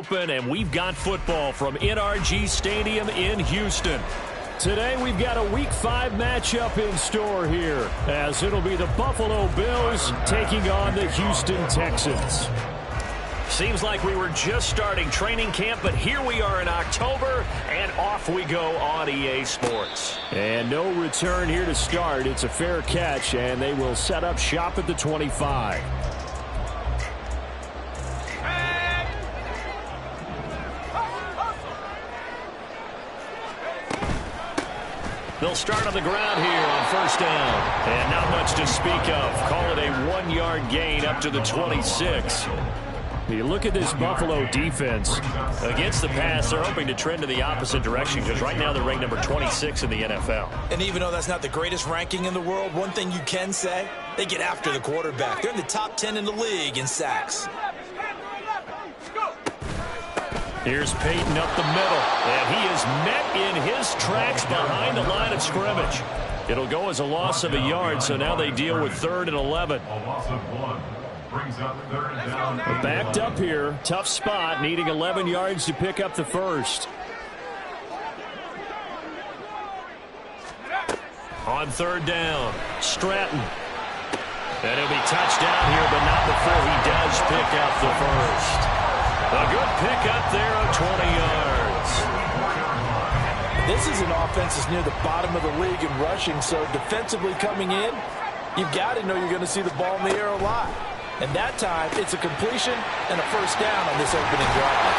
Open, and we've got football from NRG Stadium in Houston. Today we've got a Week 5 matchup in store here, as it'll be the Buffalo Bills taking on the Houston Texans. Seems like we were just starting training camp, but here we are in October, and off we go on EA Sports. And no return here to start. It's a fair catch, and they will set up shop at the 25. They'll start on the ground here on first down. And not much to speak of. Call it a 1-yard gain up to the 26. You look at this Buffalo defense. Against the pass, they're hoping to trend in the opposite direction because right now they're ranked number 26 in the NFL. And even though that's not the greatest ranking in the world, one thing you can say, they get after the quarterback. They're in the top 10 in the league in sacks. Here's Peyton up the middle, and he is met in his tracks behind the line of scrimmage. It'll go as a loss of a yard, so now they deal with 3rd and 11. Backed up here, tough spot, needing 11 yards to pick up the first. On 3rd down, Stratton. And it'll be touchdown here, but not before he does pick up the first. A good pickup there of 20 yards. This is an offense that's near the bottom of the league in rushing, so defensively coming in, you've got to know you're going to see the ball in the air a lot. And that time, it's a completion and a first down on this opening drive.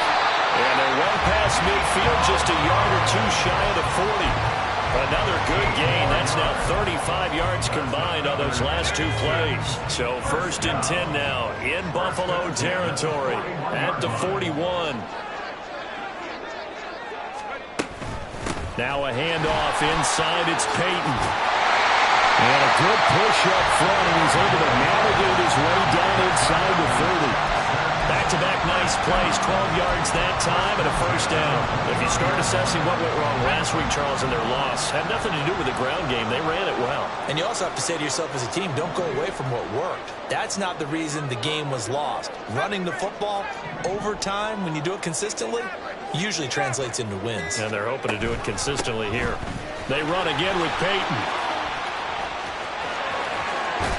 And they're well past midfield, just a yard or two shy of the 40. Another good gain. That's now 35 yards combined on those last 2 plays. So 1st and 10 now in Buffalo territory at the 41. Now a handoff inside. It's Peyton. And a good push up front, and he's able to navigate his way down inside the 30. Back-to-back nice plays, 12 yards that time, and a first down. If you start assessing what went wrong last week, Charles, in their loss, had nothing to do with the ground game. They ran it well. And you also have to say to yourself as a team, don't go away from what worked. That's not the reason the game was lost. Running the football over time, when you do it consistently, usually translates into wins. And they're hoping to do it consistently here. They run again with Peyton.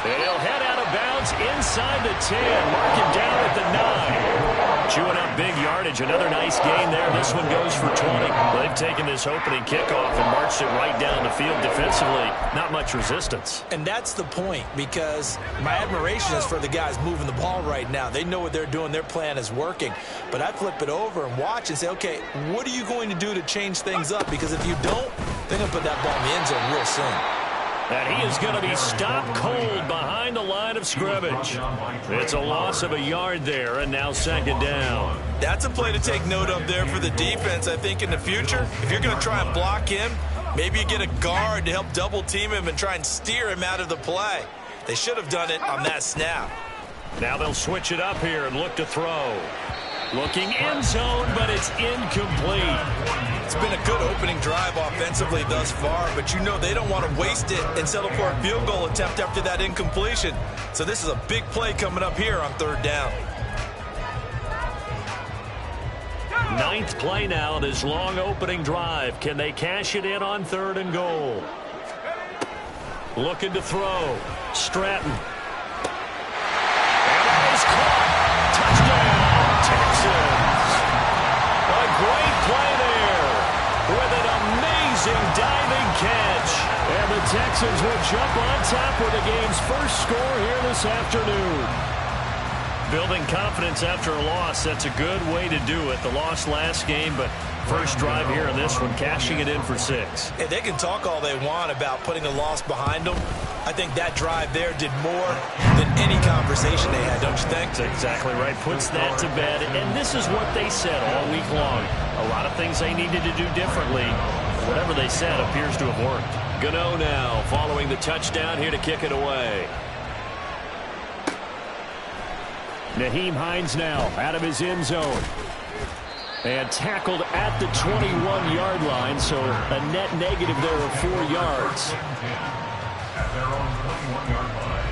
He'll head out of bounds inside the 10. Mark him down at the 9. Chewing up big yardage. Another nice gain there. This one goes for 20. They've taken this opening kickoff and marched it right down the field defensively. Not much resistance. And that's the point, because my admiration is for the guys moving the ball right now. They know what they're doing. Their plan is working. But I flip it over and watch and say, okay, what are you going to do to change things up? Because if you don't, they're going to put that ball in the end zone real soon. And he is going to be stopped cold behind the line of scrimmage. It's a loss of a yard there, and now 2nd down. That's a play to take note of there for the defense. I think in the future, if you're going to try and block him, maybe you get a guard to help double-team him and try and steer him out of the play. They should have done it on that snap. Now they'll switch it up here and look to throw. Looking end zone, but it's incomplete. It's been a good opening drive offensively thus far, but you know they don't want to waste it and settle for a field goal attempt after that incompletion. So this is a big play coming up here on 3rd down. 9th play now, this long opening drive. Can they cash it in on 3rd and goal? Looking to throw. Stratton. And that is caught. Touchdown. Texans. A great play there with an amazing diving catch. And the Texans will jump on top with the game's first score here this afternoon. Building confidence after a loss, that's a good way to do it. The loss last game, but first drive here in this one, cashing it in for 6. Hey, they can talk all they want about putting a loss behind them. I think that drive there did more than any conversation they had, don't you think? That's exactly right. Puts that to bed. And this is what they said all week long. A lot of things they needed to do differently. Whatever they said appears to have worked. Gano now following the touchdown here to kick it away. Nyheim Hines now out of his end zone. And tackled at the 21-yard line, so a net negative there of 4 yards. At their own 21-yard line.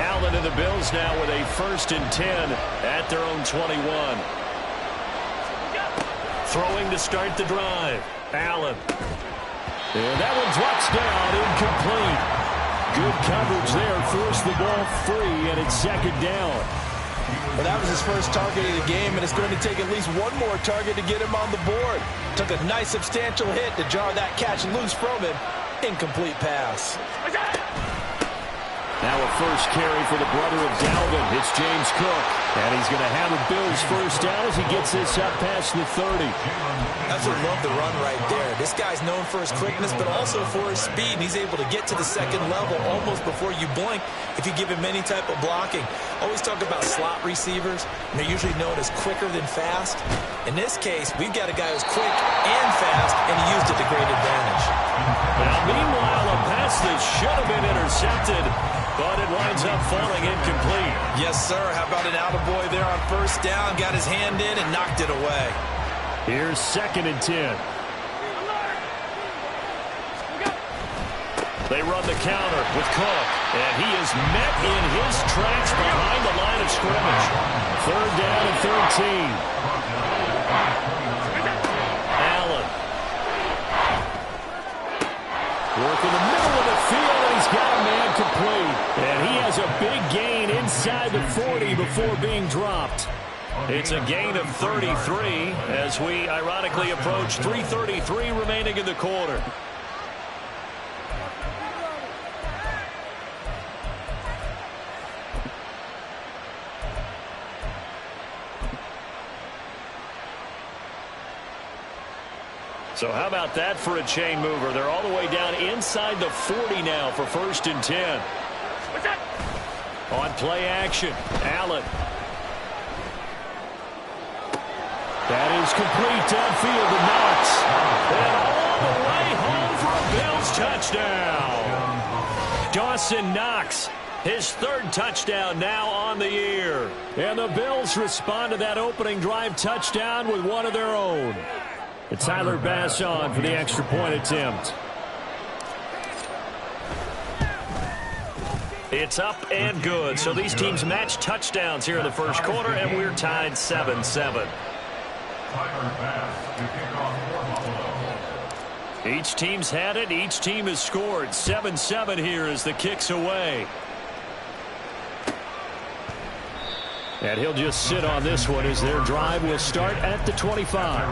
Allen and the Bills now with a 1st and 10 at their own 21. Throwing to start the drive. Allen. And that one drops down, incomplete. Good coverage there, forced the ball free, and it's 2nd down. Well, that was his first target of the game, and it's going to take at least one more target to get him on the board. Took a nice substantial hit to jar that catch loose from him. Incomplete pass. Now a first carry for the brother of Dalvin. It's James Cook. And he's going to have the Bills first down as he gets this up past the 30. Absolutely love the run right there. This guy's known for his quickness, but also for his speed. And he's able to get to the 2nd level almost before you blink if you give him any type of blocking. Always talk about slot receivers, and they're usually known as quicker than fast. In this case, we've got a guy who's quick and fast, and he used it to great advantage. Now, meanwhile, a pass that should have been intercepted, but it winds up falling incomplete. Yes, sir. How about an attaboy there on 1st down? Got his hand in and knocked it away. Here's 2nd and 10. They run the counter with Cook, and he is met in his tracks behind the line of scrimmage. 3rd down and 13. Allen. Working the middle of the field, and he's got a man complete. And he has a big gain inside the 40 before being dropped. It's a gain of 33 as we ironically approach 3:33 remaining in the quarter. So how about that for a chain mover? They're all the way down inside the 40 now for 1st and 10. On play action, Allen. That is complete downfield to Knox. And all the way home for a Bills touchdown. Dawson Knox, his 3rd touchdown now on the year. And the Bills respond to that opening drive touchdown with one of their own. It's Tyler Bass on for the extra point attempt. It's up and good. So these teams match touchdowns here in the 1st quarter, and we're tied 7-7. Each team's had it. Each team has scored. 7-7 here as the kick's away. And he'll just sit on this one as their drive will start at the 25.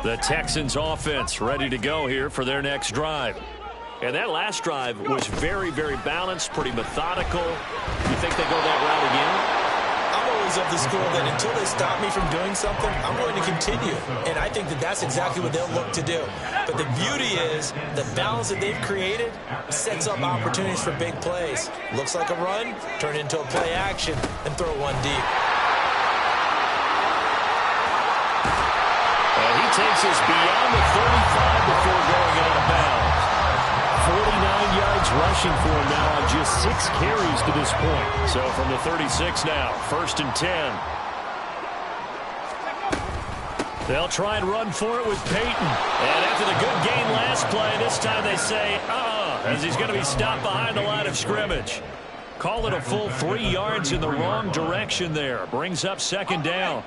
The Texans offense ready to go here for their next drive. And that last drive was very, very balanced, pretty methodical. You think they go that route again? I'm always of the school that until they stop me from doing something, I'm going to continue. And I think that that's exactly what they'll look to do. But the beauty is the balance that they've created sets up opportunities for big plays. Looks like a run, turn into a play action, and throw one deep. And he takes us beyond the 35 before going out of bounds. 49 yards rushing for him now on just 6 carries to this point. So from the 36 now, 1st and 10. They'll try and run for it with Peyton. And after the good game last play, this time they say, as he's going to be stopped behind the line of scrimmage. Call it a full 3 yards in the wrong direction there. Brings up 2nd down.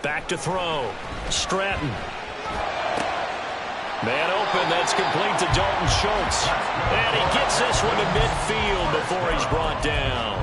Back to throw. Stratton. Man open. That's complete to Dalton Schultz. And he gets this one to midfield before he's brought down.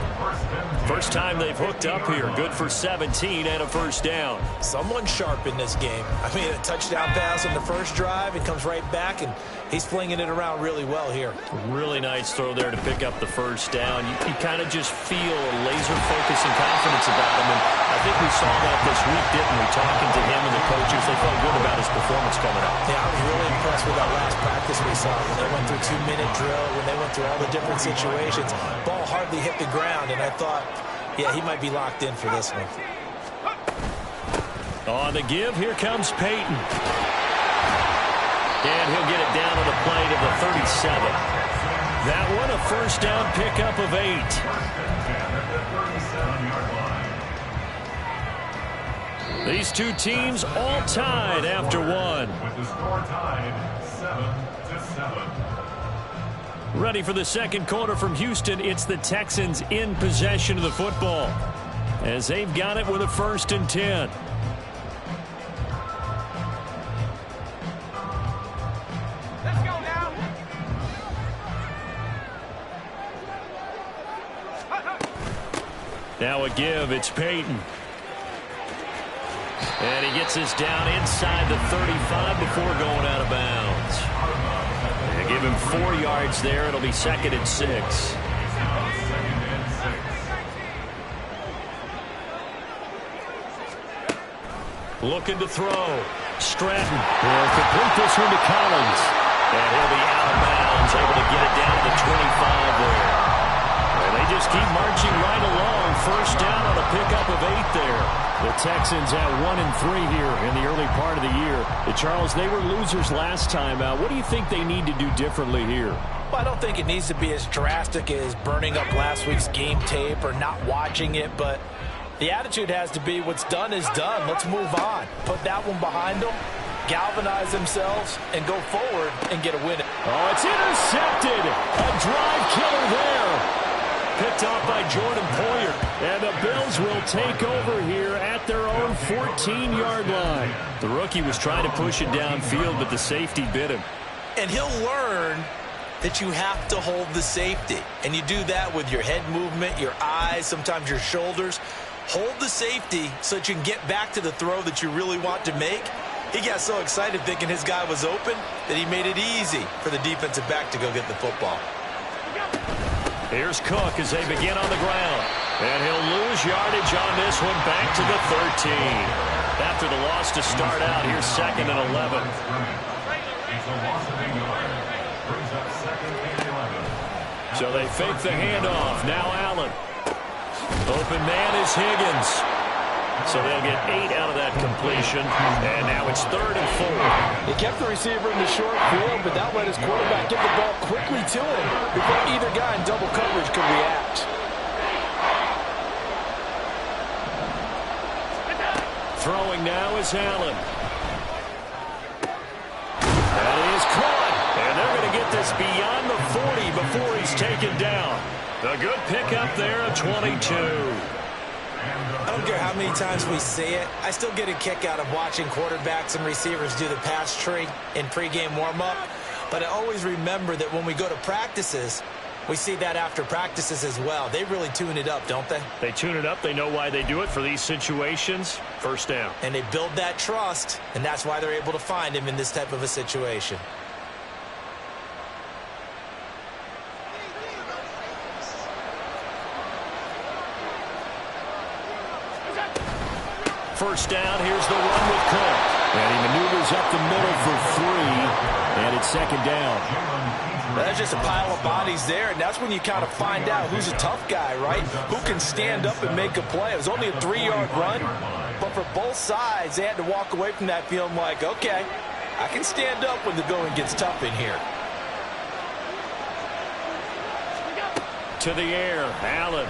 First time they've hooked up here. Good for 17 and a 1st down. Someone sharp in this game. I mean, a touchdown pass on the first drive. It comes right back, and he's flinging it around really well here. Really nice throw there to pick up the 1st down. You kind of just feel a laser focus and confidence about him. And I think we saw that this week, didn't we? Talking to him and the coaches, they felt good about his performance coming up. Yeah, I was really impressed with that last practice we saw. When they went through 2-minute drill, when they went through all the different situations, ball hardly hit the ground, and I thought, yeah, he might be locked in for this one. On the give, here comes Peyton. And he'll get it down to the plate of the 37. That one a first down pickup of 8. These two teams all tied after one. With the score tied 7-7. Ready for the second quarter from Houston. It's the Texans in possession of the football as they've got it with a 1st and 10. Let's go now. Now a give. It's Peyton. And he gets this down inside the 35 before going out of bounds. They give him 4 yards there. It'll be 2nd and 6. Looking to throw. Stratton will complete this one to Collins. And he'll be out of bounds, able to get it down to the 25 there. And they just keep marching right along. First down on a pickup of 8 there. The Texans at 1-3 here in the early part of the year. Charles, they were losers last time out. What do you think they need to do differently here? Well, I don't think it needs to be as drastic as burning up last week's game tape or not watching it, but the attitude has to be what's done is done. Let's move on. Put that one behind them, galvanize themselves, and go forward and get a win. Oh, it's intercepted. A drive killer there. Picked off by Jordan Poyer. And the Bills will take over here at their own 14-yard line. The rookie was trying to push it downfield, but the safety bit him. And he'll learn that you have to hold the safety. And you do that with your head movement, your eyes, sometimes your shoulders. Hold the safety so that you can get back to the throw that you really want to make. He got so excited thinking his guy was open that he made it easy for the defensive back to go get the football. Here's Cook as they begin on the ground. And he'll lose yardage on this one back to the 13. After the loss to start out, here's 2nd and 11. So they fake the handoff. Now Allen. Open man is Higgins. So they'll get 8 out of that completion. And now it's 3rd and 4. He kept the receiver in the short field, but that let his quarterback get the ball quickly to him before either guy in double coverage could react. Throwing now is Allen. And he is caught. And they're going to get this beyond the 40 before he's taken down. A good pickup there of 22. I don't care how many times we see it. I still get a kick out of watching quarterbacks and receivers do the pass tree in pregame warm-up. But I always remember that when we go to practices, we see that after practices as well. They really tune it up, don't they? They tune it up. They know why they do it for these situations. First down. And they build that trust, and that's why they're able to find him in this type of a situation. First down, here's the run with Cook. And he maneuvers up the middle for 3, and it's 2nd down. That's just a pile of bodies there, and that's when you kind of find out who's a tough guy, right? Who can stand up and make a play. It was only a 3-yard run, but for both sides, they had to walk away from that feeling like, okay, I can stand up when the going gets tough in here. To the air, Allen.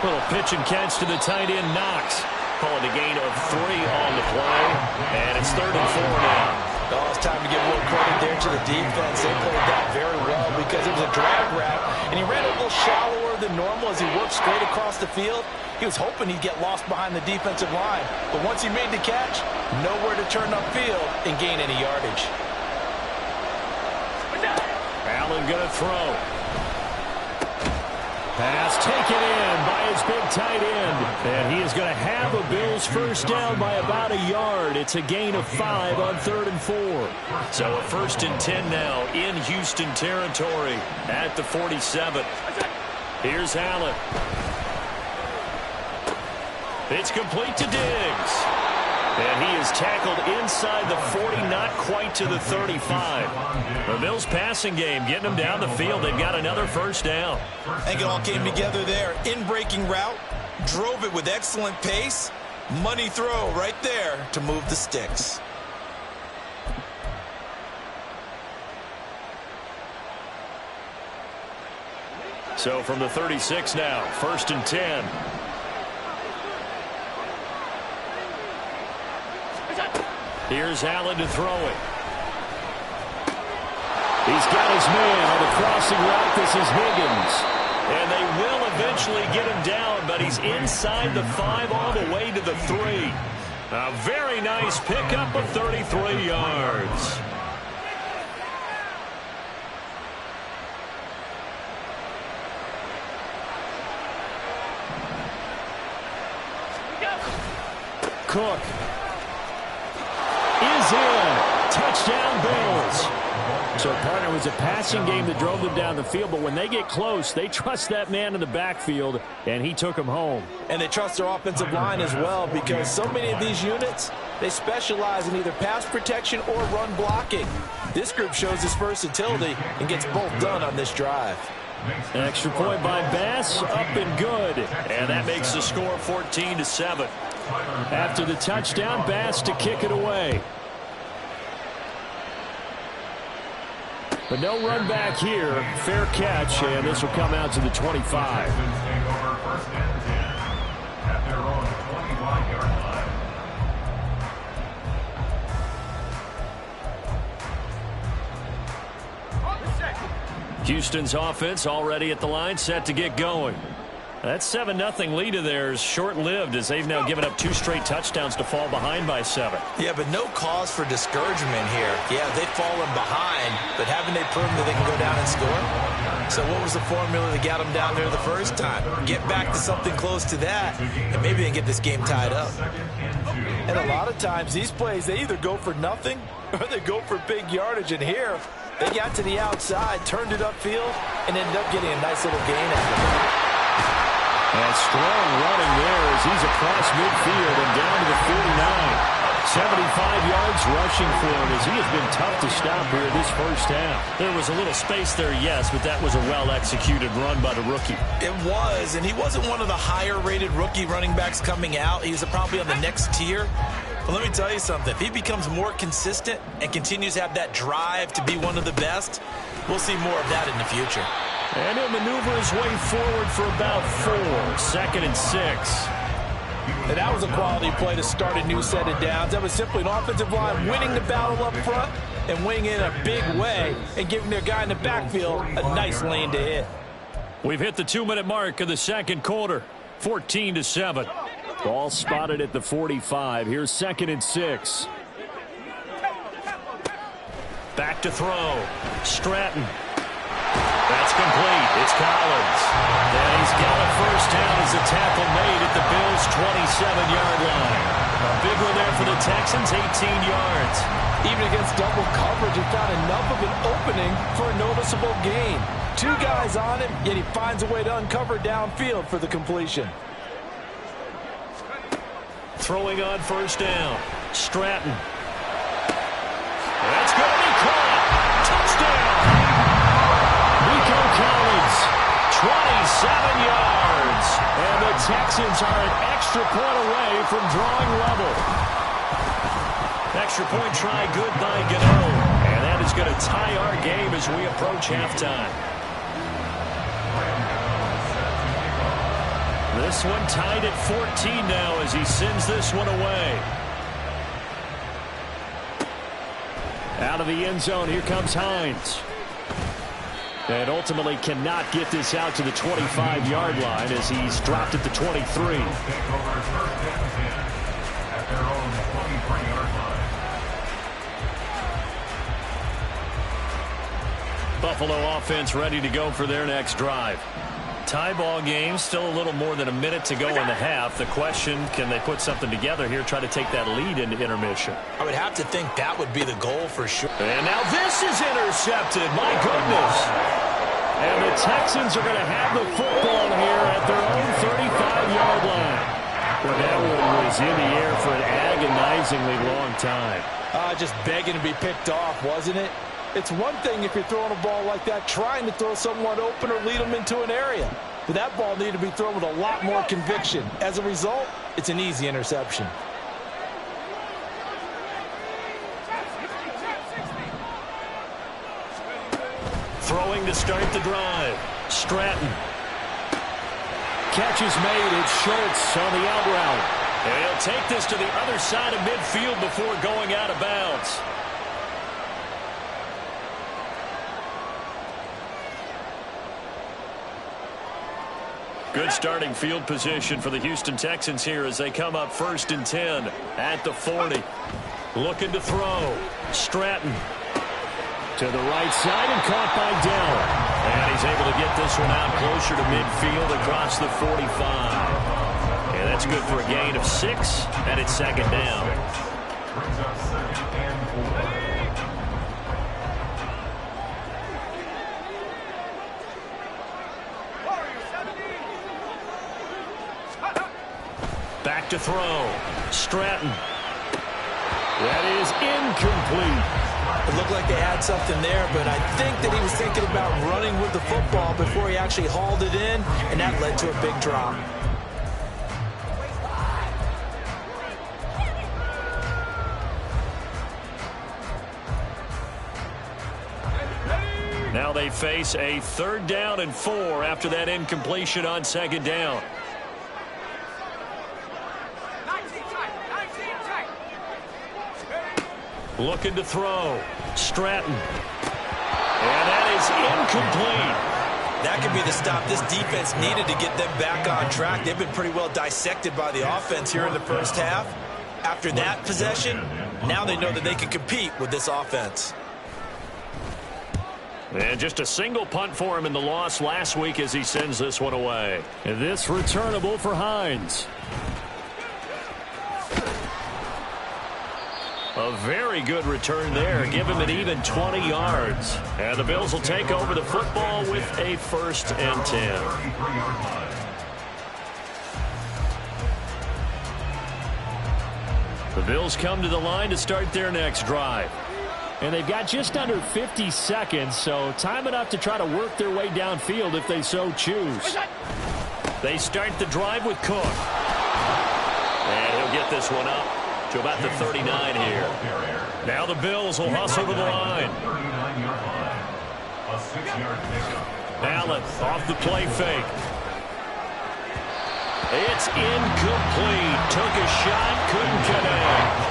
Little pitch and catch to the tight end, Knox. Calling a gain of 3 on the play, and it's 3rd and 4 now. Oh, it's time to give a little credit there to the defense. They played that very well because it was a drag route, and he ran a little shallower than normal as he worked straight across the field. He was hoping he'd get lost behind the defensive line, but once he made the catch, nowhere to turn upfield and gain any yardage. Allen going to throw. Pass taken in by his big tight end. And he is going to have a Bills first down by about a yard. It's a gain of 5 on 3rd and 4. So a 1st and 10 now in Houston territory at the 47. Here's Allen. It's complete to Diggs. And he is tackled inside the 40, not quite to the 35. The Bills passing game getting them down the field. They've got another first down. I think it all came together there. In-breaking route, drove it with excellent pace. Money throw right there to move the sticks. So from the 36 now, 1st and 10. Here's Allen to throw it. He's got his man on the crossing route. This is Higgins. And they will eventually get him down, but he's inside the 5 all the way to the 3. A very nice pickup of 33 yards. Cook is in. Touchdown, Bills. So, partner, it was a passing game that drove them down the field, but when they get close, they trust that man in the backfield, and he took them home. And they trust their offensive line as well, because so many of these units, they specialize in either pass protection or run blocking. This group shows its versatility and gets both done on this drive. An extra point by Bass, up and good. And that makes the score 14-7. After the touchdown, Bass to kick it away. But no run back here. Fair catch, and this will come out to the 25. Houston's offense already at the line, set to get going. That 7-0 lead of theirs short-lived, as they've now given up 2 straight touchdowns to fall behind by 7. Yeah, but no cause for discouragement here. Yeah, they've fallen behind, but haven't they proven that they can go down and score? So what was the formula that got them down there the first time? Get back to something close to that, and maybe they can get this game tied up. And a lot of times, these plays, they either go for nothing or they go for big yardage. And here, they got to the outside, turned it upfield, and ended up getting a nice little gain out of it. And strong running there as he's across midfield and down to the 49. 75 yards rushing for him as he has been tough to stop here this first half. There was a little space there, yes, but that was a well-executed run by the rookie. It was, and he wasn't one of the higher-rated rookie running backs coming out. He was probably on the next tier. But let me tell you something. If he becomes more consistent and continues to have that drive to be one of the best, we'll see more of that in the future. And he'll maneuver his way forward for about 4. 2nd and 6. And that was a quality play to start a new set of downs. That was simply an offensive line winning the battle up front and winning it in a big way and giving their guy in the backfield a nice lane to hit. We've hit the 2-minute mark of the second quarter. 14-7. Ball spotted at the 45. Here's 2nd and 6. Back to throw. Stratton. That's complete. It's Collins. And he's got a first down as the tackle made at the Bills' 27-yard line. A big one there for the Texans, 18 yards. Even against double coverage, he found enough of an opening for a noticeable gain. 2 guys on him, yet he finds a way to uncover downfield for the completion. Throwing on first down. Stratton. That's going to be caught. Touchdown. Collins, 27 yards. And the Texans are an extra point away from drawing level. Extra point try good by Gano. And that is going to tie our game as we approach halftime. This one tied at 14 now as he sends this one away. Out of the end zone, here comes Hines. And ultimately cannot get this out to the 25-yard line as he's dropped at the 23. Buffalo offense ready to go for their next drive. Tie ball game, still a little more than a minute to go in the half. The question, can they put something together here, try to take that lead into intermission? I would have to think that would be the goal for sure. And now this is intercepted. My goodness. And the Texans are going to have the football here at their own 35-yard line. Well, that one was in the air for an agonizingly long time. Just begging to be picked off, wasn't it? It's one thing if you're throwing a ball like that, trying to throw someone open or lead them into an area. But that ball needed to be thrown with a lot more conviction. As a result, it's an easy interception. Throwing to start the drive. Stratton. catch is made. It's Schultz on the out route. And he'll take this to the other side of midfield before going out of bounds. Good starting field position for the Houston Texans here as they come up 1st and 10 at the 40. Looking to throw. Stratton. To the right side and caught by Dell. And he's able to get this one out closer to midfield across the 45. And that's good for a gain of 6, and it's 2nd down. Brings up 2nd and 4. Back to throw. Stratton. That is incomplete. It looked like they had something there, but I think that he was thinking about running with the football before he actually hauled it in, and that led to a big drop. Now they face a 3rd down and 4 after that incompletion on 2nd down. 19 tight. Looking to throw. Stratton. And that is incomplete. That could be the stop this defense needed to get them back on track. They've been pretty well dissected by the offense here in the first half. After that possession, now they know that they can compete with this offense. And just a single punt for him in the loss last week as he sends this one away. And this returnable for Hines. A very good return there. Give him an even 20 yards. And the Bills will take over the football with a 1st and 10. The Bills come to the line to start their next drive. And they've got just under 50 seconds, so time enough to try to work their way downfield if they so choose. They start the drive with Cook. And he'll get this one up to about the 39 here. Now the Bills will hustle to the line. 39-yard line. A 6-yard pickup. Allen off the play fake. It's incomplete. Took a shot, couldn't connect.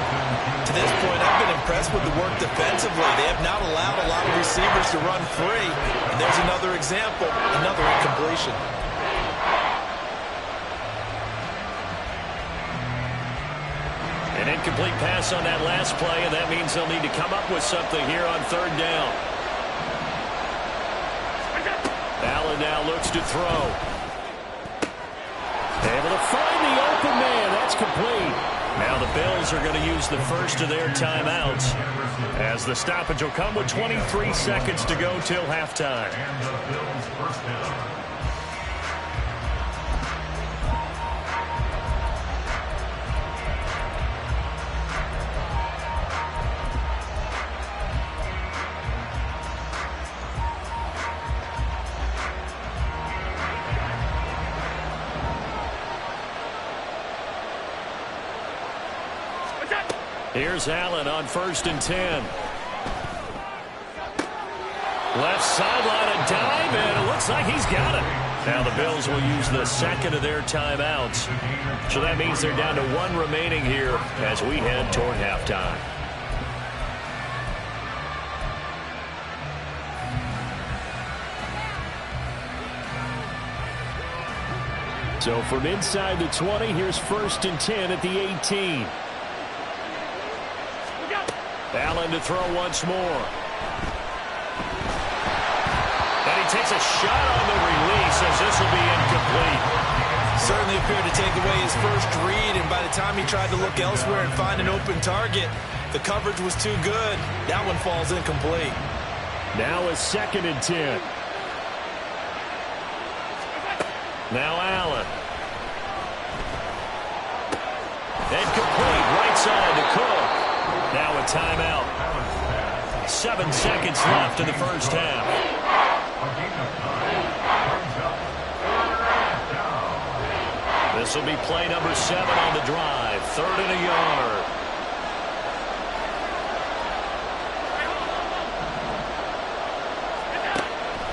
To this point, I've been impressed with the work defensively. They have not allowed a lot of receivers to run free. And there's another example, another incompletion. An incomplete pass on that last play, and that means they'll need to come up with something here on 3rd down. Allen now looks to throw. Able to find the open man. That's complete. Now the Bills are going to use the first of their timeouts as the stoppage will come with 23 seconds to go till halftime. And the Bills' 1st down. Here's Allen on 1st and 10. Left sideline, a dive, and it looks like he's got it. Now the Bills will use the 2nd of their timeouts. So that means they're down to 1 remaining here as we head toward halftime. So from inside the 20, here's 1st and 10 at the 18. Allen to throw once more. And he takes a shot on the release as this will be incomplete. Certainly appeared to take away his first read, and by the time he tried to look elsewhere and find an open target, the coverage was too good. That one falls incomplete. Now a 2nd and 10. Now Allen. Incomplete, right side to Cook. Now a timeout. 7 seconds left in the first half. This will be play number 7 on the drive. 3rd and a yard.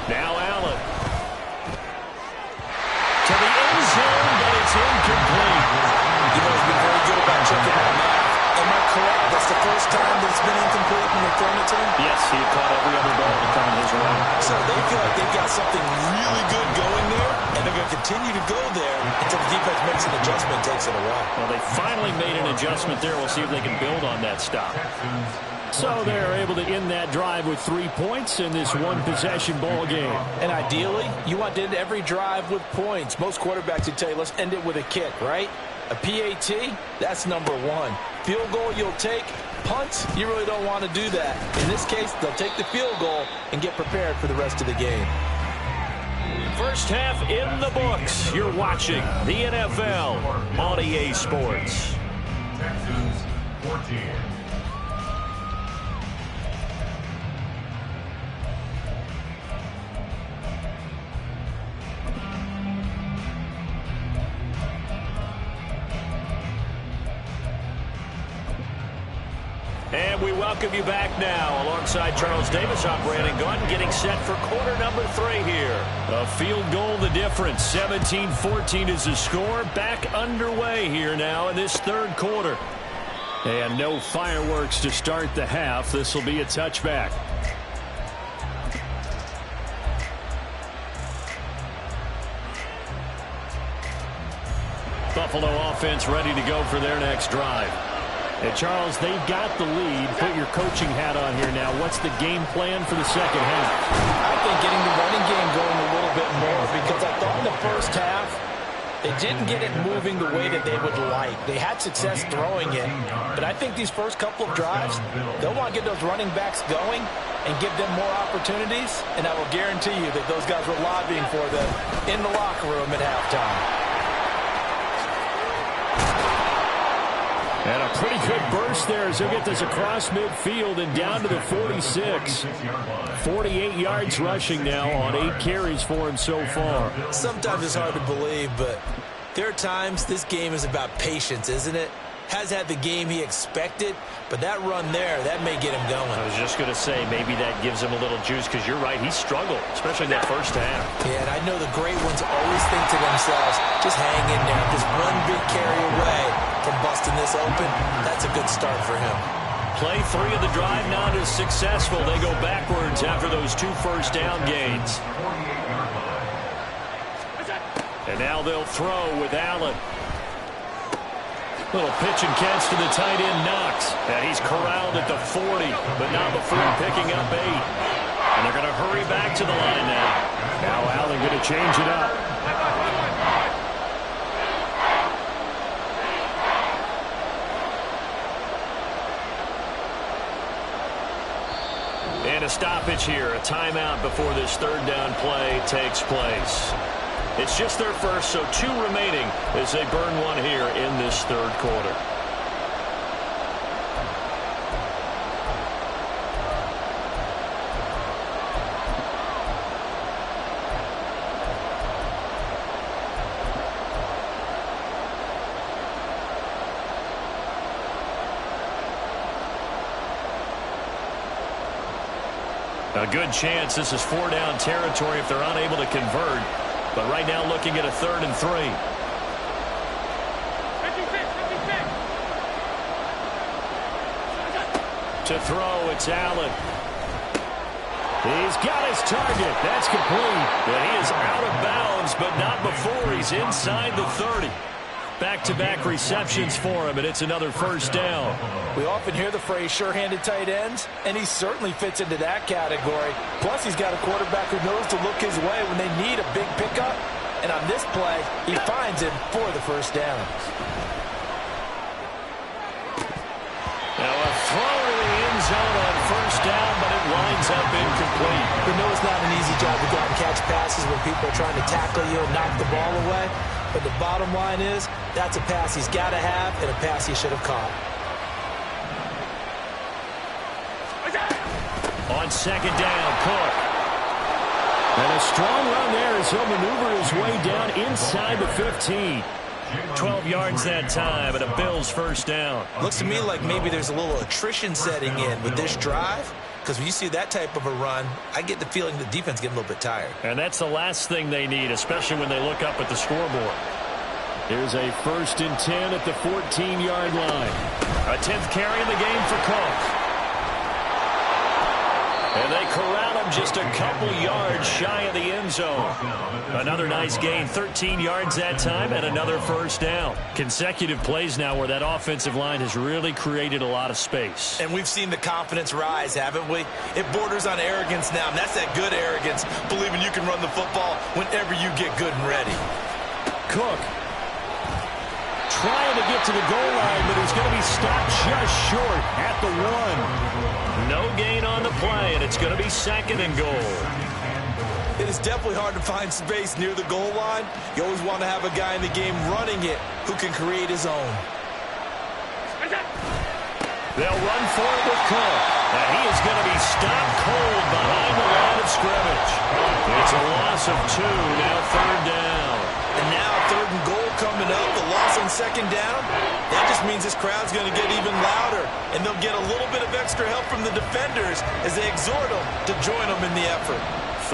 Now Allen. to the end zone, but it's incomplete. You know, he's been very good about checking that math. Am I correct? That's the first time that it's been incomplete when they've thrown it to him? Yes, he had caught every other ball to come his way. So they feel like they've got something really good going there, and they're going to continue to go there until the defense makes an adjustment and takes it away. Well, they finally made an adjustment there. We'll see if they can build on that stop. So they're able to end that drive with 3 points in this one-possession ball game. And ideally, you want to end every drive with points. Most quarterbacks would tell you, let's end it with a kick, right? A PAT, that's number one. Field goal you'll take. Punts, you really don't want to do that. In this case, they'll take the field goal and get prepared for the rest of the game. First half in the books. You're watching the NFL on EA Sports. Texans 14. And we welcome you back now alongside Charles Davis, operating gun, getting set for quarter number 3 here. A field goal the difference. 17-14 is the score. Back underway here now in this third quarter. And no fireworks to start the half. This will be a touchback. Buffalo offense ready to go for their next drive. And Charles, they've got the lead. Put your coaching hat on here now. What's the game plan for the second half? I think getting the running game going a little bit more, because I thought in the first half they didn't get it moving the way that they would like. They had success throwing it, but I think these first couple of drives, they'll want to get those running backs going and give them more opportunities, and I will guarantee you that those guys were lobbying for them in the locker room at halftime. And a pretty good burst there as he'll get this across midfield and down to the 46. 48 yards rushing now on 8 carries for him so far. Sometimes it's hard to believe, but there are times this game is about patience, isn't it? Has had the game he expected, but that run there, that may get him going. I was just going to say, maybe that gives him a little juice, because you're right, he struggled, especially in that first half. Yeah, and I know the great ones always think to themselves, just hang in there, just one big carry away from busting this open. That's a good start for him. Play 3 of the drive not as successful. They go backwards after those 2 first down gains. And now they'll throw with Allen. Little pitch and catch to the tight end, Knox. And he's corralled at the 40, but not before picking up 8. And they're going to hurry back to the line now. Now Allen going to change it up. And a stoppage here, a timeout before this third down play takes place. It's just their first, so 2 remaining as they burn 1 here in this third quarter. A good chance this is 4-down territory if they're unable to convert. But right now looking at a 3rd and 3. To throw, it's Allen. He's got his target. That's complete. But he is out of bounds, but not before he's inside the 30. Back-to-back receptions for him, and it's another first down. We often hear the phrase sure-handed tight ends, and he certainly fits into that category. Plus, he's got a quarterback who knows to look his way when they need a big pickup. And on this play, he finds him for the first down. Now a throw to the end zone on first down, but it winds up incomplete. You know it's not an easy job to go out and catch passes when people are trying to tackle you and knock the ball away. But the bottom line is, that's a pass he's got to have and a pass he should have caught. On second down, Cook. And a strong run there as he'll maneuver his way down inside the 15. 12 yards that time, and a Bills first down. Looks to me like maybe there's a little attrition setting in with this drive, because when you see that type of a run, I get the feeling the defense getting a little bit tired. And that's the last thing they need, especially when they look up at the scoreboard. Here's a 1st and 10 at the 14-yard line. A 10th carry in the game for Cook. And they corral him just a couple yards shy of the end zone. Another nice gain, 13 yards that time, and another first down. Consecutive plays now where that offensive line has really created a lot of space. And we've seen the confidence rise, haven't we? It borders on arrogance now, and that's that good arrogance, believing you can run the football whenever you get good and ready. Cook trying to get to the goal line, but he's going to be stopped just short at the 1. No gain on the play, and it's going to be 2nd and goal. It is definitely hard to find space near the goal line. You always want to have a guy in the game running it who can create his own. They'll run for it with Cook. And he is going to be stopped cold behind the line of scrimmage. It's a loss of 2, now 3rd down. And now 3rd and goal coming up, the loss on 2nd down. That just means this crowd's going to get even louder, and they'll get a little bit of extra help from the defenders as they exhort them to join them in the effort.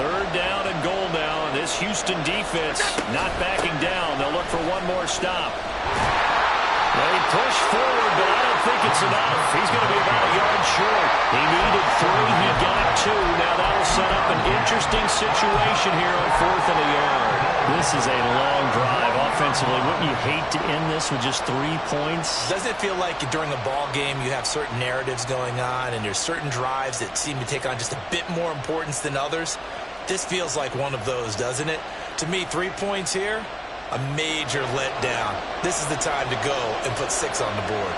3rd down and goal now, and this Houston defense not backing down. They'll look for one more stop. They push forward, but I don't think it's enough. He's going to be about a yard short. He needed 3. He got 2. Now that'll set up an interesting situation here on 4th and a yard. This is a long drive offensively. Wouldn't you hate to end this with just 3 points? Doesn't it feel like during a ball game you have certain narratives going on and there's certain drives that seem to take on just a bit more importance than others? This feels like one of those, doesn't it? To me, 3 points here, a major letdown. This is the time to go and put 6 on the board.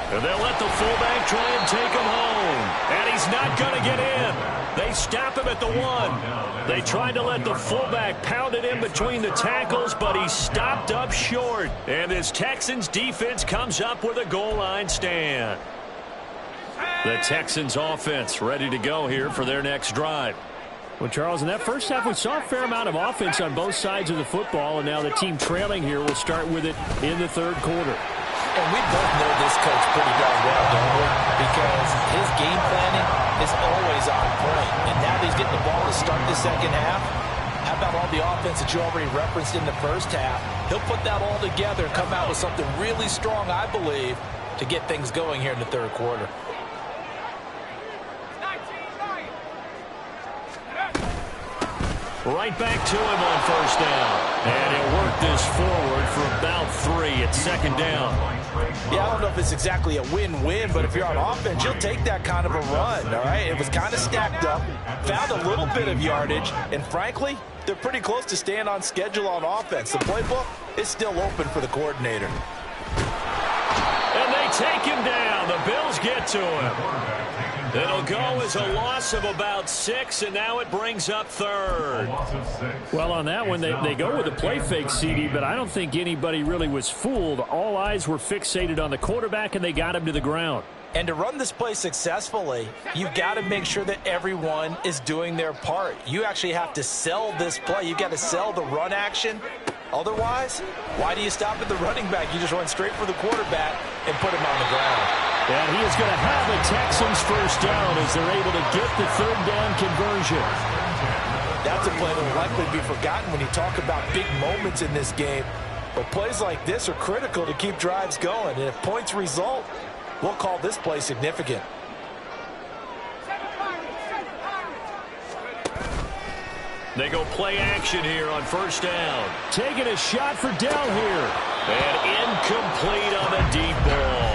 And they'll let the fullback try and take him home. And he's not going to get in. They stop him at the 1. They tried to let the fullback pound it in between the tackles, but he stopped up short. And this Texans defense comes up with a goal line stand. The Texans offense ready to go here for their next drive. Well, Charles, in that first half, we saw a fair amount of offense on both sides of the football, and now the team trailing here will start with it in the 3rd quarter. And we both know this coach pretty darn well, don't we? Because his game planning is always on point. And now that he's getting the ball to start the 2nd half, how about all the offense that you already referenced in the first half? He'll put that all together and come out with something really strong, I believe, to get things going here in the 3rd quarter. Right back to him on 1st down. And he'll work this forward for about 3 at 2nd down. Yeah, I don't know if it's exactly a win-win, but if you're on offense, you'll take that kind of a run, all right? It was kind of stacked up, found a little bit of yardage, and frankly, they're pretty close to staying on schedule on offense. The playbook is still open for the coordinator. And they take him down. The Bills get to him. It'll go as a loss of about 6, and now it brings up 3rd. Well, on that one, they go with a play fake, CD, but I don't think anybody really was fooled. All eyes were fixated on the quarterback, and they got him to the ground. And to run this play successfully, you've got to make sure that everyone is doing their part. You actually have to sell this play. You've got to sell the run action. Otherwise, why do you stop at the running back? You just run straight for the quarterback and put him on the ground. And he is going to have the Texans first down as they're able to get the 3rd down conversion. That's a play that will likely be forgotten when you talk about big moments in this game. But plays like this are critical to keep drives going. And if points result, we'll call this play significant. They go play action here on 1st down. Taking a shot for Dell here. And incomplete on the deep ball.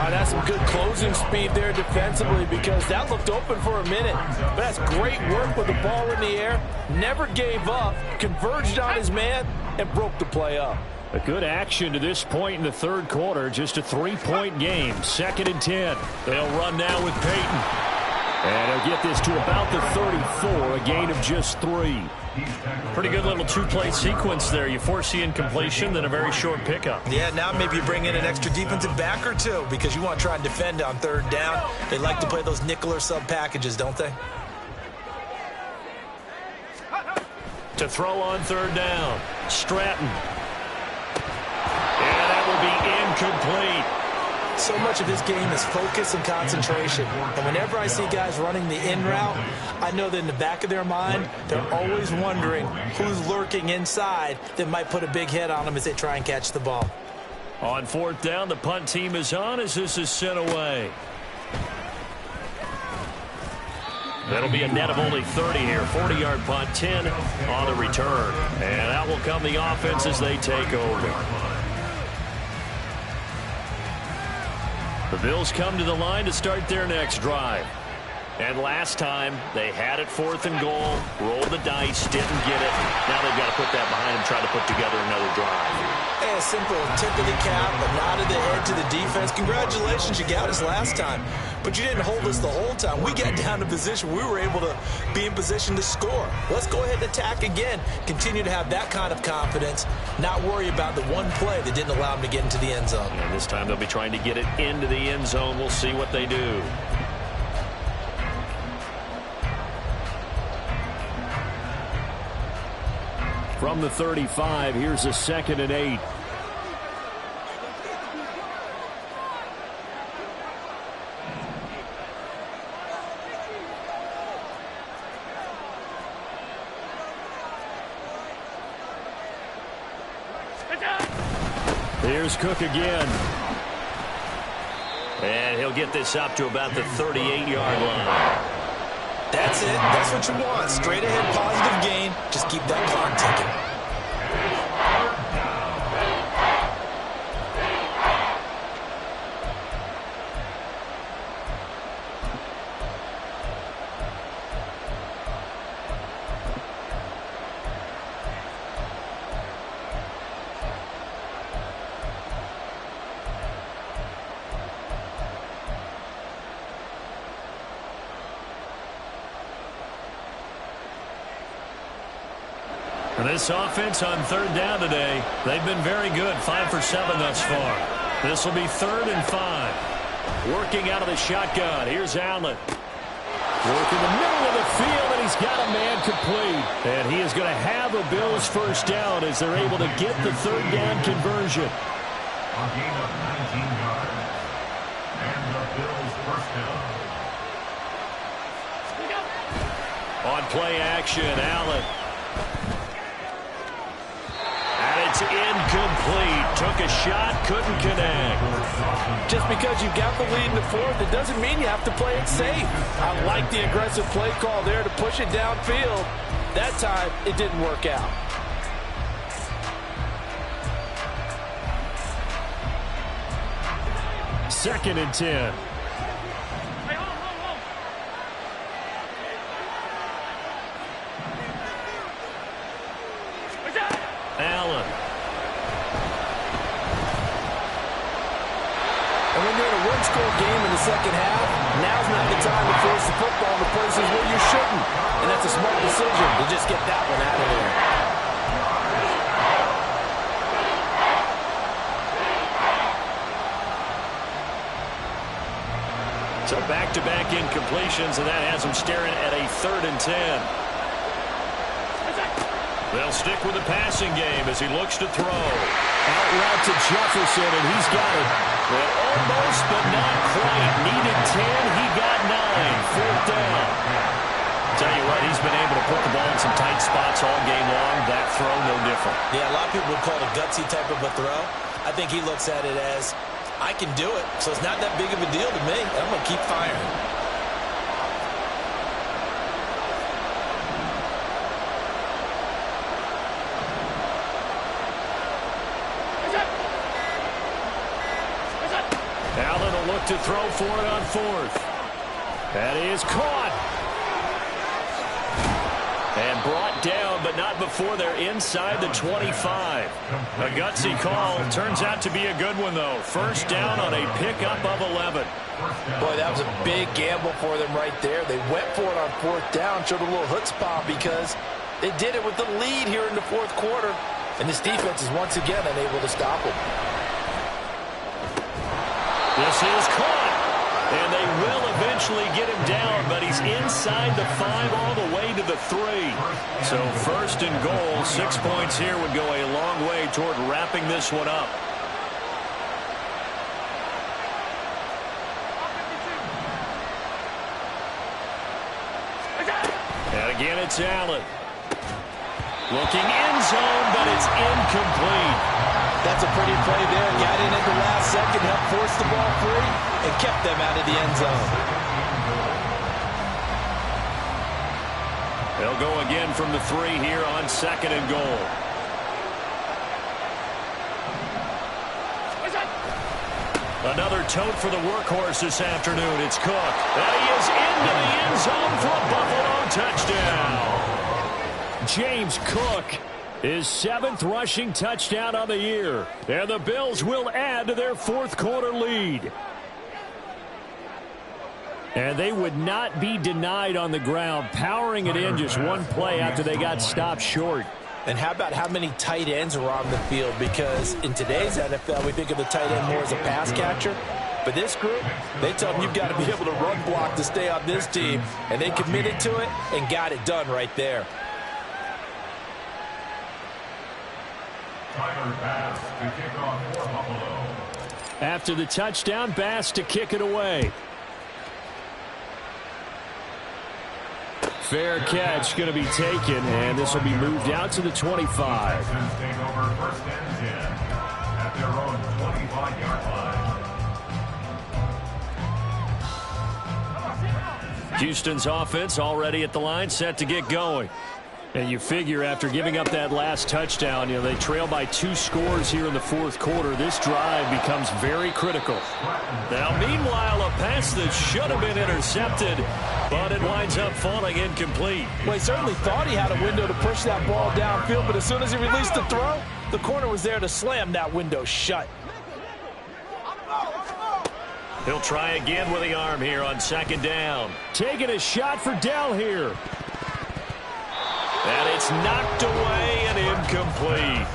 That's some good closing speed there defensively because that looked open for a minute. But that's great work with the ball in the air. Never gave up, converged on his man, and broke the play up. A good action to this point in the 3rd quarter. Just a 3-point game. 2nd and 10. They'll run now with Peyton. And he'll get this to about the 34, a gain of just 3. Pretty good little 2-play sequence there. You force the incompletion, then a very short pickup. Yeah, now maybe you bring in an extra defensive back or 2 because you want to try and defend on 3rd down. They like to play those nickel or sub packages, don't they? To throw on 3rd down. Stratton. will be incomplete. So much of this game is focus and concentration. And whenever I see guys running the in route, I know that in the back of their mind, they're always wondering who's lurking inside that might put a big hit on them as they try and catch the ball. On fourth down, the punt team is on as this is sent away. That'll be a net of only 30 here. 40-yard punt, 10 on the return. And that will come the offense as they take over. The Bills come to the line to start their next drive. And last time, they had it 4th and goal, rolled the dice, didn't get it. Now they've got to put that behind them, try to put together another drive. Hey, a simple tip of the cap, a nod of the head to the defense. Congratulations, you got us last time. But you didn't hold us the whole time. We got down to position. We were able to be in position to score. Let's go ahead and attack again. Continue to have that kind of confidence. Not worry about the one play that didn't allow them to get into the end zone. And this time they'll be trying to get it into the end zone. We'll see what they do. From the 35, here's a 2nd and 8. Here's Cook again. And he'll get this up to about the 38-yard line. That's it. That's what you want. Straight ahead, positive gain. Just keep that clock ticking. This offense on 3rd down today, they've been very good, 5 for 7 thus far. This will be 3rd and 5. Working out of the shotgun. Here's Allen. Working the middle of the field, and he's got a man complete. And he is going to have a Bills first down as they're able to get the 3rd down conversion. A gain of 19 yards. And the Bills first down. On play action, Allen. It's incomplete. Took a shot, couldn't connect. Just because you've got the lead in the 4th, it doesn't mean you have to play it safe. I like the aggressive play call there to push it downfield. That time, it didn't work out. Second and 10. Allen. And when you're in a one-score game in the second half, now's not the time to force the football to places where you shouldn't. And that's a smart decision to just get that one out of there. So back-to-back incompletions, and that has them staring at a 3rd and 10. They'll stick with the passing game as he looks to throw. Out route to Jefferson, and he's got it. Well, almost, but not quite. Needed 10, he got 9. 4th down. Tell you what, he's been able to put the ball in some tight spots all game long. That throw, no different. Yeah, a lot of people would call it a gutsy type of a throw. I think he looks at it as, I can do it, so it's not that big of a deal to me. I'm going to keep firing. Allen will look to throw for it on 4th. That is caught. And brought down, but not before they're inside the 25. A gutsy call. Turns out to be a good one, though. First down on a pickup of 11. Boy, that was a big gamble for them right there. They went for it on 4th down, showed a little chutzpah because they did it with the lead here in the 4th quarter. And this defense is once again unable to stop them. This is caught. And they will eventually get him down, but he's inside the 5 all the way to the 3. So 1st and goal, 6 points here would go a long way toward wrapping this one up. Again, it's Allen. Looking end zone, but it's incomplete. That's a pretty play there. Got in at the last second, helped force the ball free, and kept them out of the end zone. They'll go again from the 3 here on 2nd and goal. Another tote for the workhorse this afternoon. It's Cook. And he is into the end zone for a Buffalo touchdown. James Cook, his 7th rushing touchdown on the year. And the Bills will add to their 4th quarter lead. And they would not be denied on the ground, powering it in just one play after they got stopped short. And how about how many tight ends are on the field? Because in today's NFL, we think of the tight end more as a pass catcher. But this group, they tell them you've got to be able to run block to stay on this team. And they committed to it and got it done right there. Bass to kick off for Buffalo. After the touchdown, Bass to kick it away. Fair catch going to be taken, and this will be moved out to the 25. Texans take over 1st and 10 at their own 25-yard line. Houston's offense already at the line, set to get going. And you figure after giving up that last touchdown, they trail by 2 scores here in the 4th quarter. This drive becomes very critical. Now, meanwhile, a pass that should have been intercepted, but it winds up falling incomplete. Well, he certainly thought he had a window to push that ball downfield, but as soon as he released the throw, the corner was there to slam that window shut. He'll try again with the arm here on 2nd down. Taking a shot for Dell here. And it's knocked away and incomplete.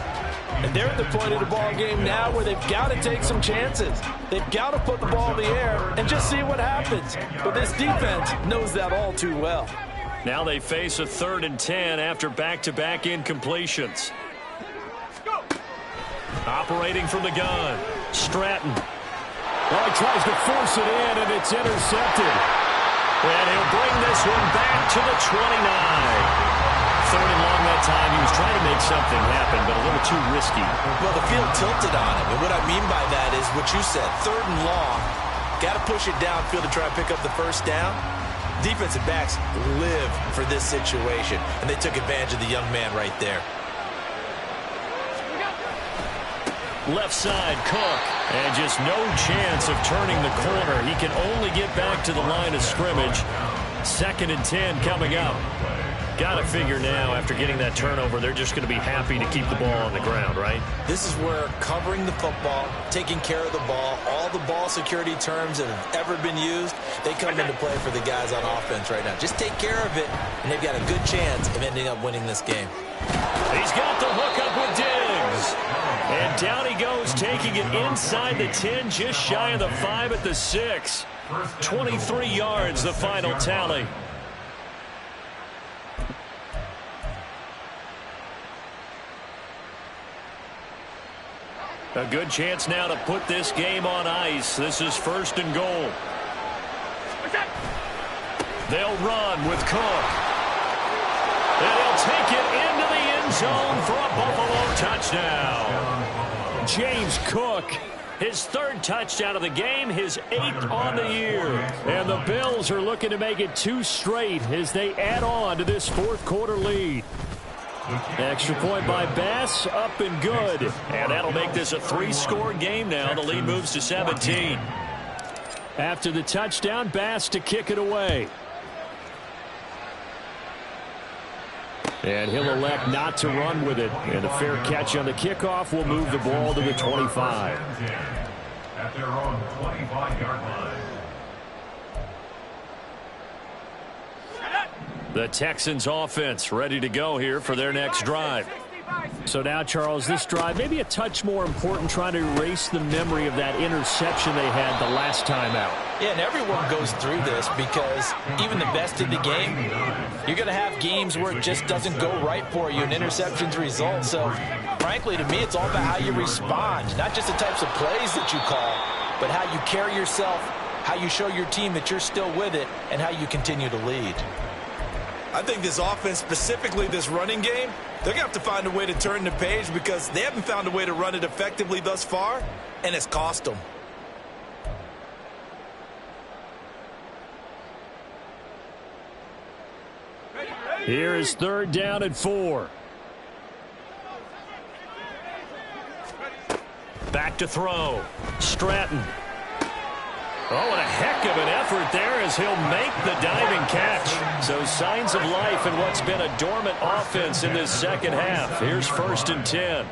And they're at the point of the ball game now where they've got to take some chances. They've got to put the ball in the air and just see what happens. But this defense knows that all too well. Now they face a 3rd and 10 after back-to-back incompletions. Operating from the gun, Stratton. Well, he tries to force it in, and it's intercepted. And he'll bring this one back to the 29. 3rd and long that time. He was trying to make something happen, but a little too risky. Well, the field tilted on him. And what I mean by that is what you said. 3rd and long. Got to push it downfield to try and pick up the 1st down. Defensive backs live for this situation. And they took advantage of the young man right there. Left side, Cook. And just no chance of turning the corner. He can only get back to the line of scrimmage. 2nd and 10 coming up. Got to figure now, after getting that turnover, they're just going to be happy to keep the ball on the ground, right? This is where covering the football, taking care of the ball, all the ball security terms that have ever been used, they come into play for the guys on offense right now. Just take care of it, and they've got a good chance of ending up winning this game. He's got the hook up with Diggs. And down he goes, taking it inside the 10, just shy of the 5 at the 6. 23 yards, the final tally. A good chance now to put this game on ice. This is 1st and goal. They'll run with Cook. And he'll take it into the end zone for a Buffalo touchdown. James Cook, his 3rd touchdown of the game, his 8th on the year. And the Bills are looking to make it 2 straight as they add on to this 4th quarter lead. Extra point by Bass, up and good. And that'll make this a 3-score game now. The lead moves to 17. After the touchdown, Bass to kick it away. And he'll elect not to run with it. And a fair catch on the kickoff will move the ball to the 25. At their own 25-yard line. The Texans offense ready to go here for their next drive. So now, Charles, this drive maybe a touch more important, trying to erase the memory of that interception they had the last time out. Yeah, and everyone goes through this because even the best in the game, you're going to have games where it just doesn't go right for you and interceptions result. So, frankly, to me, it's all about how you respond, not just the types of plays that you call, but how you carry yourself, how you show your team that you're still with it, and how you continue to lead. I think this offense, specifically this running game, they're going to have to find a way to turn the page because they haven't found a way to run it effectively thus far, and it's cost them. Here is 3rd down and 4. Back to throw. Stratton. Oh, what a heck of an effort there as he'll make the diving catch. So signs of life in what's been a dormant offense in this second half. Here's 1st and 10.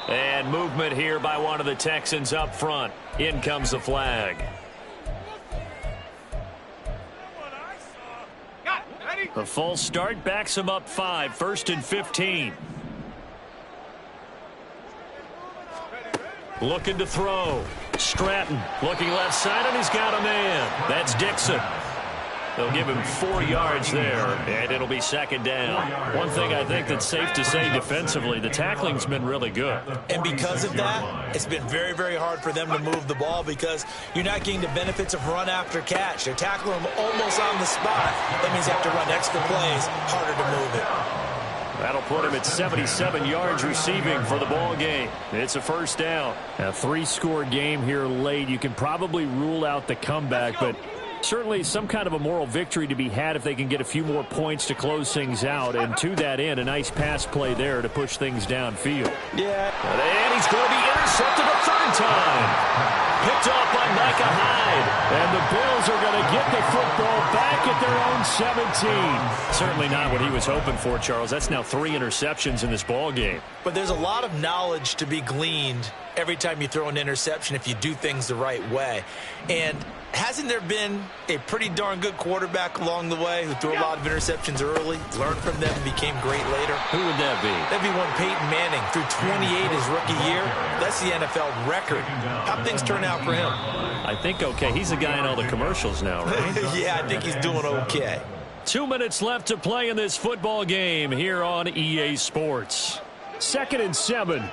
And movement here by one of the Texans up front. In comes the flag. The false start backs him up 5. 1st and 15. Looking to throw. Stratton looking left side, and he's got a man. That's Dixon. They'll give him 4 yards there, and it'll be 2nd down. One thing I think that's safe to say defensively, the tackling's been really good. And because of that, it's been very, very hard for them to move the ball because you're not getting the benefits of run after catch. They're tackling them almost on the spot. That means they have to run extra plays, harder to move it. That'll put him at 77 yards receiving for the ball game. It's a 1st down. A 3-score game here late. You can probably rule out the comeback, but certainly some kind of a moral victory to be had if they can get a few more points to close things out. And to that end, a nice pass play there to push things downfield. Yeah. And he's going to be intercepted a 3rd time. Picked off by Micah Hyde. And the Bills are going to get the football back at their own 17. Certainly not what he was hoping for, Charles. That's now 3 interceptions in this ball game. But there's a lot of knowledge to be gleaned every time you throw an interception if you do things the right way. And hasn't there been a pretty darn good quarterback along the way who threw a lot of interceptions early, learned from them, and became great later? Who would that be? That'd be one Peyton Manning. Threw 28 his rookie year. That's the NFL record. How'd things turn out for him? I think okay. He's the guy in all the commercials now, right? Yeah, I think he's doing okay. 2 minutes left to play in this football game here on EA Sports. 2nd and 7.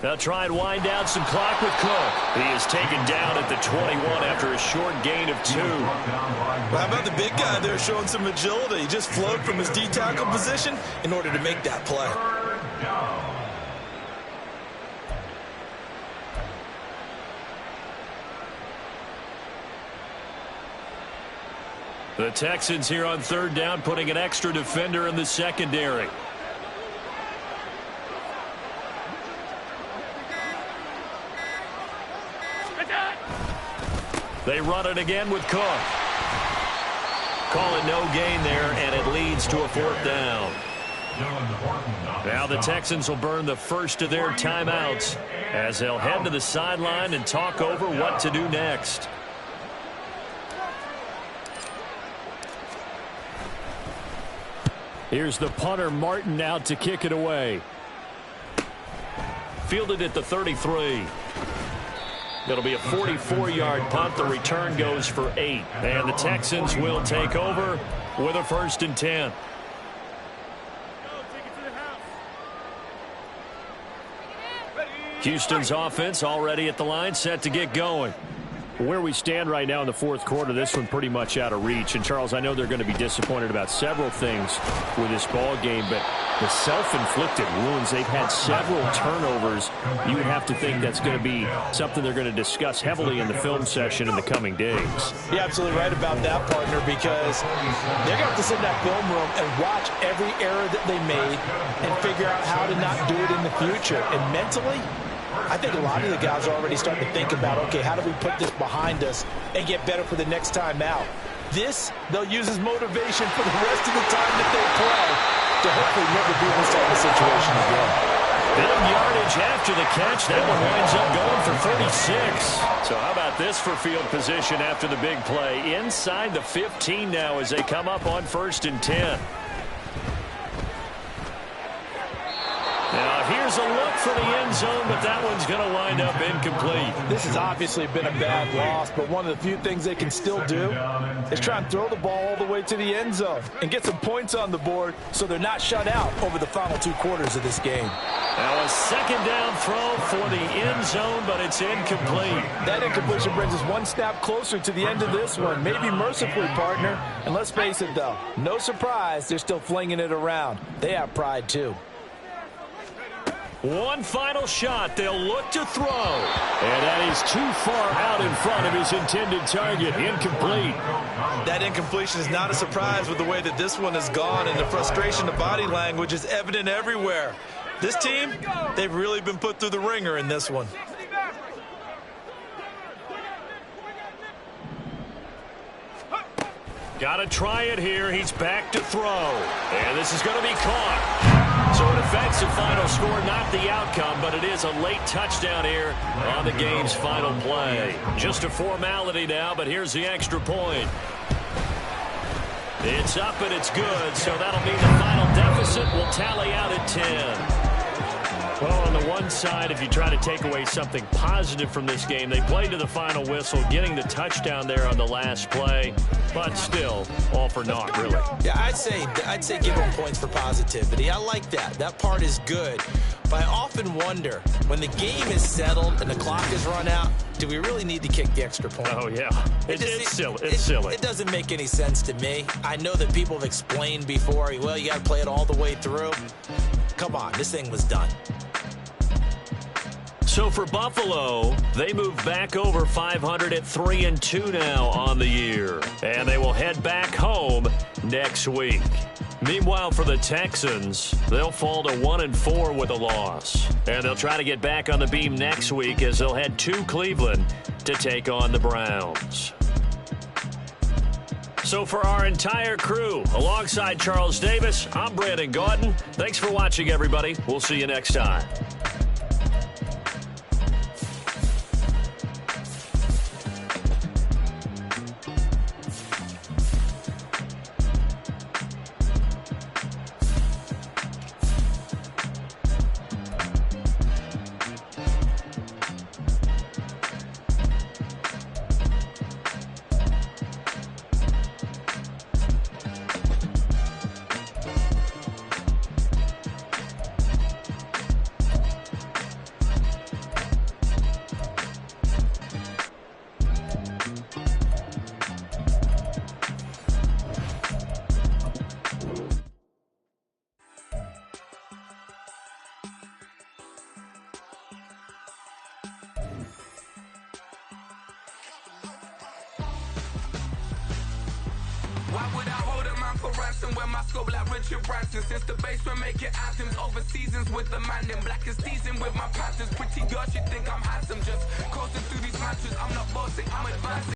They'll try and wind down some clock with Cook. He is taken down at the 21 after a short gain of 2. Well, how about the big guy there showing some agility? He just flowed from his D-tackle position in order to make that play. The Texans here on 3rd down, putting an extra defender in the secondary. They run it again with Cook. Call it no gain there, and it leads to a 4th down. Now the Texans will burn the first of their timeouts as they'll head to the sideline and talk over what to do next. Here's the punter, Martin, out to kick it away. Fielded at the 33. It'll be a 44-yard punt. The return goes for 8. And the Texans will take over with a 1st and 10. Houston's offense already at the line, set to get going. Where we stand right now in the 4th quarter, this one pretty much out of reach. And, Charles, I know they're going to be disappointed about several things with this ball game, but the self-inflicted wounds, they've had several turnovers. You would have to think that's going to be something they're going to discuss heavily in the film session in the coming days. You're absolutely right about that, partner, because they're going to have to sit in that film room and watch every error that they made and figure out how to not do it in the future. And mentally, I think a lot of the guys are already starting to think about, okay, how do we put this behind us and get better for the next time out? This, they'll use as motivation for the rest of the time that they play to hopefully never be in this type of situation again. Big yardage after the catch. That one winds up going for 36. So how about this for field position after the big play? Inside the 15 now as they come up on 1st and 10. Now here's There's a look for the end zone, but that one's going to wind up incomplete. This has obviously been a bad loss, but one of the few things they can still do is try and throw the ball all the way to the end zone and get some points on the board so they're not shut out over the final 2 quarters of this game. Now a second down throw for the end zone, but it's incomplete. That incompletion brings us one snap closer to the end of this one. Maybe mercifully, partner. And let's face it, though, no surprise, they're still flinging it around. They have pride, too. One final shot. They'll look to throw. And that is too far out in front of his intended target. Incomplete. That incompletion is not a surprise with the way that this one has gone, and the frustration, the body language is evident everywhere. This team, they've really been put through the ringer in this one. Got to try it here. He's back to throw. And this is going to be caught. So it affects the final score, not the outcome, but it is a late touchdown here on the game's final play. Just a formality now, but here's the extra point. It's up and it's good, so that'll mean the final deficit will tally out at 10. Well, on the one side, if you try to take away something positive from this game, they played to the final whistle, getting the touchdown there on the last play, but still, all for naught, really. Yeah, I'd say give them points for positivity. I like that. That part is good. But I often wonder, when the game is settled and the clock is run out, do we really need to kick the extra point? Oh, yeah. It's silly. It's silly. It doesn't make any sense to me. I know that people have explained before, well, you got to play it all the way through. Come on, this thing was done. So for Buffalo, they move back over 500 at 3-2 now on the year. And they will head back home next week. Meanwhile, for the Texans, they'll fall to 1-4 with a loss. And they'll try to get back on the beam next week as they'll head to Cleveland to take on the Browns. So for our entire crew, alongside Charles Davis, I'm Brandon Gaudin. Thanks for watching, everybody. We'll see you next time. Why would I hold a man for ransom when my scope like Richard Branson? Since the basement making anthems over seasons with the man in black is teasing with my patterns. Pretty girl, she think I'm handsome. Just coasting through these matches. I'm not bossing, I'm advancing.